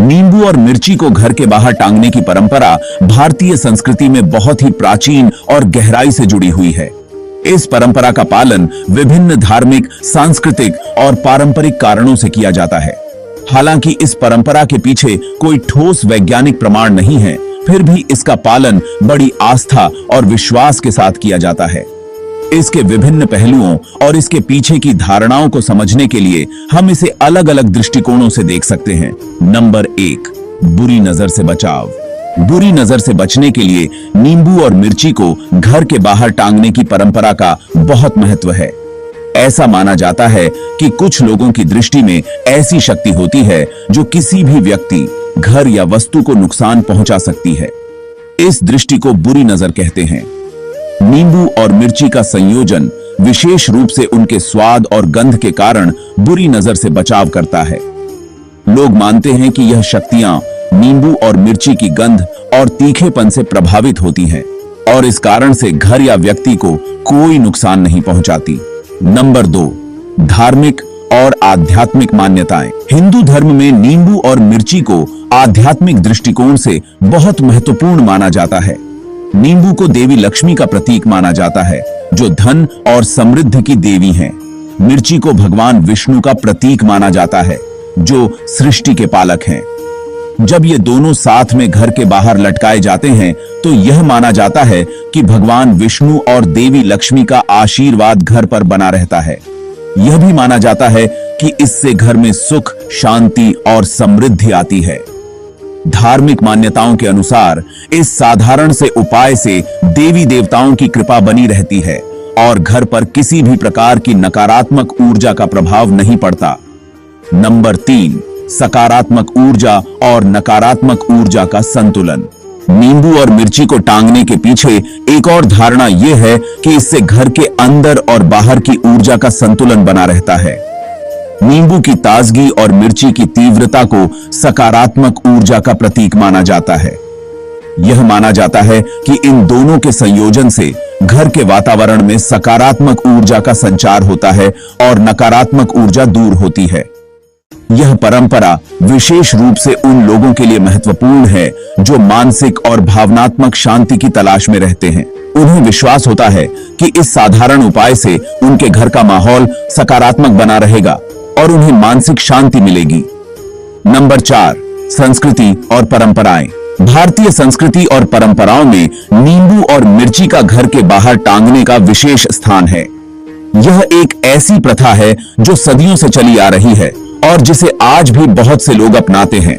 नींबू और मिर्ची को घर के बाहर टांगने की परंपरा भारतीय संस्कृति में बहुत ही प्राचीन और गहराई से जुड़ी हुई है। इस परंपरा का पालन विभिन्न धार्मिक, सांस्कृतिक और पारंपरिक कारणों से किया जाता है। हालांकि इस परंपरा के पीछे कोई ठोस वैज्ञानिक प्रमाण नहीं है, फिर भी इसका पालन बड़ी आस्था और विश्वास के साथ किया जाता है। इसके विभिन्न पहलुओं और इसके पीछे की धारणाओं को समझने के लिए हम इसे अलग अलग दृष्टिकोणों से देख सकते हैं। नंबर 1, बुरी नजर से बचाव। बुरी नजर से बचने के लिए नींबू और मिर्ची को घर के बाहर टांगने की परंपरा का बहुत महत्व है। ऐसा माना जाता है कि कुछ लोगों की दृष्टि में ऐसी शक्ति होती है जो किसी भी व्यक्ति, घर या वस्तु को नुकसान पहुंचा सकती है। इस दृष्टि को बुरी नजर कहते हैं। नींबू और मिर्ची का संयोजन विशेष रूप से उनके स्वाद और गंध के कारण बुरी नजर से बचाव करता है। लोग मानते हैं कि यह शक्तियां नींबू और मिर्ची की गंध और तीखेपन से प्रभावित होती हैं और इस कारण से घर या व्यक्ति को कोई नुकसान नहीं पहुंचाती। नंबर 2, धार्मिक और आध्यात्मिक मान्यताएं। हिंदू धर्म में नींबू और मिर्ची को आध्यात्मिक दृष्टिकोण से बहुत महत्वपूर्ण माना जाता है। नींबू को देवी लक्ष्मी का प्रतीक माना जाता है, जो धन और समृद्धि की देवी हैं। मिर्ची को भगवान विष्णु का प्रतीक माना जाता है, जो सृष्टि के पालक हैं। जब ये दोनों साथ में घर के बाहर लटकाए जाते हैं तो यह माना जाता है कि भगवान विष्णु और देवी लक्ष्मी का आशीर्वाद घर पर बना रहता है। यह भी माना जाता है कि इससे घर में सुख, शांति और समृद्धि आती है। धार्मिक मान्यताओं के अनुसार इस साधारण से उपाय से देवी देवताओं की कृपा बनी रहती है और घर पर किसी भी प्रकार की नकारात्मक ऊर्जा का प्रभाव नहीं पड़ता। नंबर 3, सकारात्मक ऊर्जा और नकारात्मक ऊर्जा का संतुलन। नींबू और मिर्ची को टांगने के पीछे एक और धारणा यह है कि इससे घर के अंदर और बाहर की ऊर्जा का संतुलन बना रहता है। नींबू की ताजगी और मिर्ची की तीव्रता को सकारात्मक ऊर्जा का प्रतीक माना जाता है। यह माना जाता है कि इन दोनों के संयोजन से घर के वातावरण में सकारात्मक ऊर्जा का संचार होता है और नकारात्मक ऊर्जा दूर होती है। यह परंपरा विशेष रूप से उन लोगों के लिए महत्वपूर्ण है जो मानसिक और भावनात्मक शांति की तलाश में रहते हैं। उन्हें विश्वास होता है कि इस साधारण उपाय से उनके घर का माहौल सकारात्मक बना रहेगा और उन्हें मानसिक शांति मिलेगी। नंबर 4, संस्कृति और परंपराएं। भारतीय संस्कृति और परंपराओं में नींबू और मिर्ची का घर के बाहर टांगने का विशेष स्थान है। यह एक ऐसी प्रथा है जो सदियों से चली आ रही है और जिसे आज भी बहुत से लोग अपनाते हैं।